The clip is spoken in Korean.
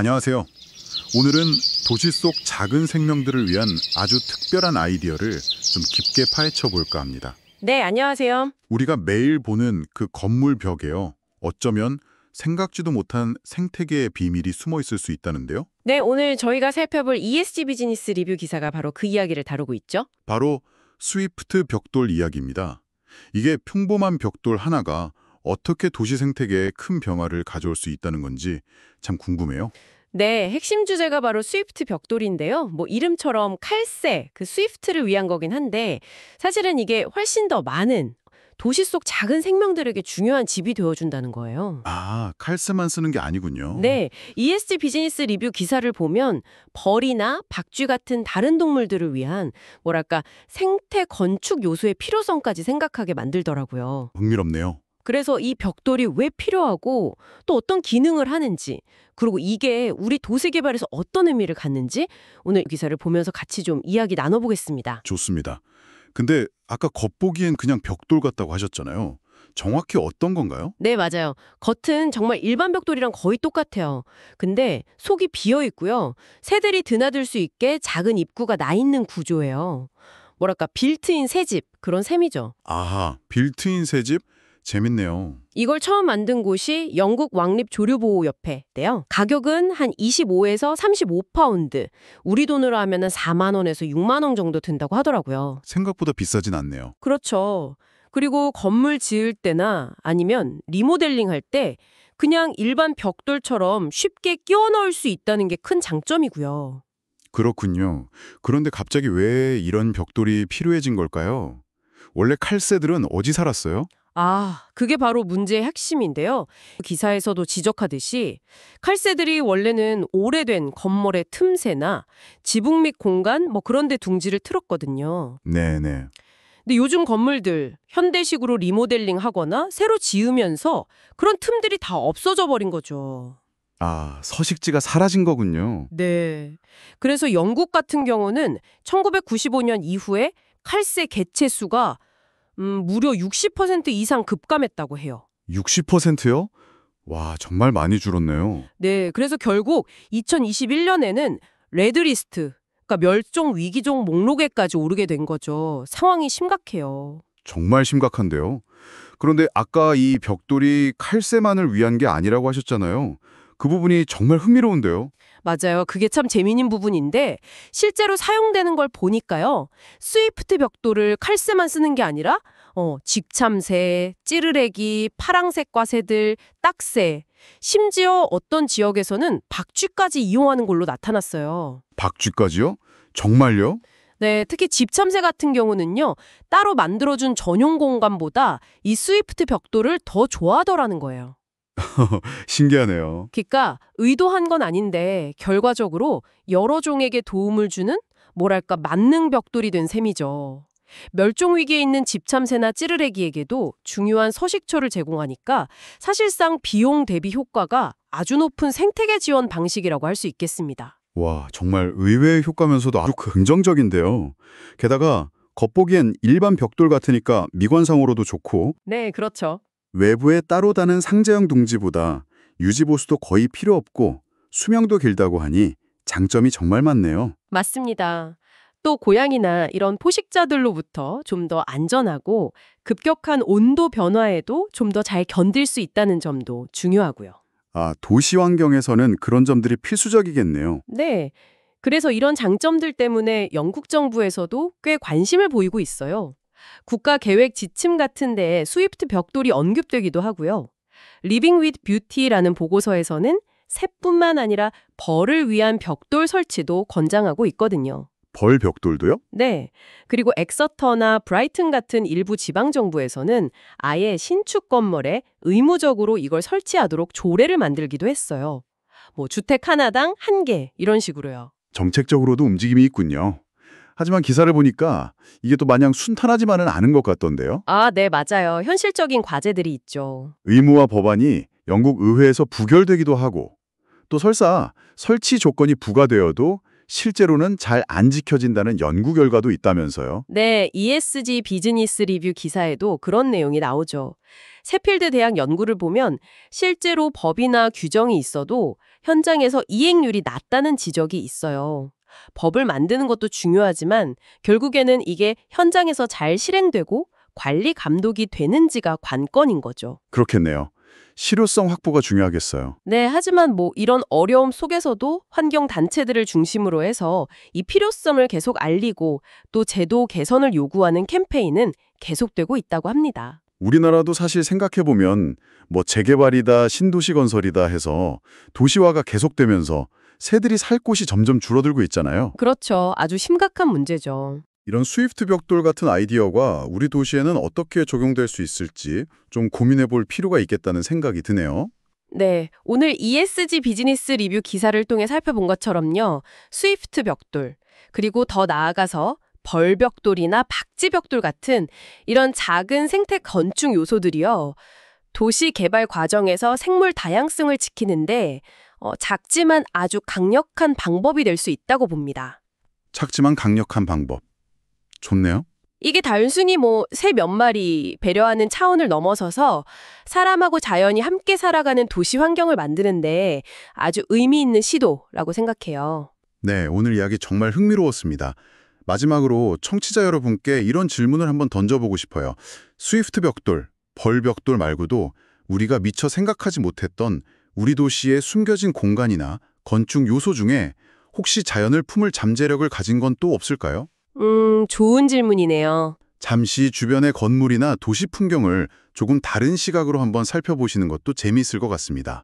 안녕하세요. 오늘은 도시 속 작은 생명들을 위한 아주 특별한 아이디어를 좀 깊게 파헤쳐 볼까 합니다. 네, 안녕하세요. 우리가 매일 보는 그 건물 벽에요. 어쩌면 생각지도 못한 생태계의 비밀이 숨어 있을 수 있다는데요. 네, 오늘 저희가 살펴볼 ESG 비즈니스 리뷰 기사가 바로 그 이야기를 다루고 있죠. 바로 스위프트 벽돌 이야기입니다. 이게 평범한 벽돌 하나가 어떻게 도시 생태계에 큰 변화를 가져올 수 있다는 건지 참 궁금해요. 네, 핵심 주제가 바로 스위프트 벽돌인데요. 이름처럼 칼새, 그 스위프트를 위한 거긴 한데 사실은 이게 훨씬 더 많은 도시 속 작은 생명들에게 중요한 집이 되어준다는 거예요. 아, 칼스만 쓰는 게 아니군요. 네, ESG 비즈니스 리뷰 기사를 보면 벌이나 박쥐 같은 다른 동물들을 위한 생태 건축 요소의 필요성까지 생각하게 만들더라고요. 흥미롭네요. 그래서 이 벽돌이 왜 필요하고 또 어떤 기능을 하는지, 그리고 이게 우리 도시 개발에서 어떤 의미를 갖는지 오늘 기사를 보면서 같이 좀 이야기 나눠보겠습니다. 좋습니다. 근데 아까 겉보기엔 그냥 벽돌 같다고 하셨잖아요. 정확히 어떤 건가요? 네, 맞아요. 겉은 정말 일반 벽돌이랑 거의 똑같아요. 근데 속이 비어 있고요. 새들이 드나들 수 있게 작은 입구가 나 있는 구조예요. 빌트인 새집, 그런 셈이죠. 아하, 빌트인 새집? 재밌네요. 이걸 처음 만든 곳이 영국 왕립조류보호협회인데요. 가격은 한 25에서 35파운드, 우리 돈으로 하면 4만 원에서 6만 원 정도 든다고 하더라고요. 생각보다 비싸진 않네요. 그렇죠. 그리고 건물 지을 때나 아니면 리모델링 할 때 그냥 일반 벽돌처럼 쉽게 끼워 넣을 수 있다는 게 큰 장점이고요. 그렇군요. 그런데 갑자기 왜 이런 벽돌이 필요해진 걸까요? 원래 칼새들은 어디 살았어요? 그게 바로 문제의 핵심인데요. 기사에서도 지적하듯이 칼새들이 원래는 오래된 건물의 틈새나 지붕 및 공간 그런 데 둥지를 틀었거든요. 네네. 근데 요즘 건물들 현대식으로 리모델링 하거나 새로 지으면서 그런 틈들이 다 없어져 버린 거죠. 아, 서식지가 사라진 거군요. 네. 그래서 영국 같은 경우는 1995년 이후에 칼새 개체 수가 무려 60% 이상 급감했다고 해요. 60%요? 와, 정말 많이 줄었네요. 네, 그래서 결국 2021년에는 레드리스트, 그러니까 멸종 위기종 목록에까지 오르게 된 거죠. 상황이 심각해요. 정말 심각한데요. 그런데 아까 이 벽돌이 칼새만을 위한 게 아니라고 하셨잖아요. 그 부분이 정말 흥미로운데요. 맞아요. 그게 참 재미있는 부분인데 실제로 사용되는 걸 보니까요. 스위프트 벽돌을 칼새만 쓰는 게 아니라 직참새, 찌르레기, 파랑색 과새들, 딱새, 심지어 어떤 지역에서는 박쥐까지 이용하는 걸로 나타났어요. 박쥐까지요? 정말요? 네, 특히 집참새 같은 경우는요. 따로 만들어준 전용 공간보다 이 스위프트 벽돌을 더 좋아하더라는 거예요. 신기하네요. 그러니까 의도한 건 아닌데 결과적으로 여러 종에게 도움을 주는 만능 벽돌이 된 셈이죠. 멸종 위기에 있는 집참새나 찌르레기에게도 중요한 서식처를 제공하니까 사실상 비용 대비 효과가 아주 높은 생태계 지원 방식이라고 할 수 있겠습니다. 와, 정말 의외의 효과면서도 아주 긍정적인데요. 게다가 겉보기엔 일반 벽돌 같으니까 미관상으로도 좋고 네, 그렇죠. 외부에 따로 다는 상자형 둥지보다 유지보수도 거의 필요 없고 수명도 길다고 하니 장점이 정말 많네요. 맞습니다. 또 고양이나 이런 포식자들로부터 좀 더 안전하고 급격한 온도 변화에도 좀 더 잘 견딜 수 있다는 점도 중요하고요. 아, 도시 환경에서는 그런 점들이 필수적이겠네요. 네. 그래서 이런 장점들 때문에 영국 정부에서도 꽤 관심을 보이고 있어요. 국가 계획 지침 같은 데에 스위프트 벽돌이 언급되기도 하고요. Living with Beauty라는 보고서에서는 새뿐만 아니라 벌을 위한 벽돌 설치도 권장하고 있거든요. 벌 벽돌도요? 네. 그리고 엑서터나 브라이튼 같은 일부 지방정부에서는 아예 신축 건물에 의무적으로 이걸 설치하도록 조례를 만들기도 했어요. 주택 하나당 1개 이런 식으로요. 정책적으로도 움직임이 있군요. 하지만 기사를 보니까 이게 또 마냥 순탄하지만은 않은 것 같던데요. 네, 맞아요. 현실적인 과제들이 있죠. 의무와 법안이 영국 의회에서 부결되기도 하고 또 설사 설치 조건이 부과되어도 실제로는 잘 안 지켜진다는 연구 결과도 있다면서요. 네, ESG 비즈니스 리뷰 기사에도 그런 내용이 나오죠. 세필드 대학 연구를 보면 실제로 법이나 규정이 있어도 현장에서 이행률이 낮다는 지적이 있어요. 법을 만드는 것도 중요하지만 결국에는 이게 현장에서 잘 실행되고 관리 감독이 되는지가 관건인 거죠. 그렇겠네요. 실효성 확보가 중요하겠어요. 네, 하지만 이런 어려움 속에서도 환경 단체들을 중심으로 해서 이 필요성을 계속 알리고 또 제도 개선을 요구하는 캠페인은 계속되고 있다고 합니다. 우리나라도 사실 생각해보면 재개발이다, 신도시 건설이다 해서 도시화가 계속되면서 새들이 살 곳이 점점 줄어들고 있잖아요. 그렇죠. 아주 심각한 문제죠. 이런 스위프트 벽돌 같은 아이디어가 우리 도시에는 어떻게 적용될 수 있을지 좀 고민해 볼 필요가 있겠다는 생각이 드네요. 네, 오늘 ESG 비즈니스 리뷰 기사를 통해 살펴본 것처럼요. 스위프트 벽돌, 그리고 더 나아가서 벌벽돌이나 박쥐벽돌 같은 이런 작은 생태 건축 요소들이요. 도시 개발 과정에서 생물 다양성을 지키는데 작지만 아주 강력한 방법이 될 수 있다고 봅니다. 작지만 강력한 방법. 좋네요. 이게 단순히 새 몇 마리 배려하는 차원을 넘어서서 사람하고 자연이 함께 살아가는 도시 환경을 만드는데 아주 의미 있는 시도라고 생각해요. 네, 오늘 이야기 정말 흥미로웠습니다. 마지막으로 청취자 여러분께 이런 질문을 한번 던져보고 싶어요. 스위프트 벽돌, 벌 벽돌 말고도 우리가 미처 생각하지 못했던 우리 도시의 숨겨진 공간이나 건축 요소 중에 혹시 자연을 품을 잠재력을 가진 건 또 없을까요? 좋은 질문이네요. 잠시 주변의 건물이나 도시 풍경을 조금 다른 시각으로 한번 살펴보시는 것도 재미있을 것 같습니다.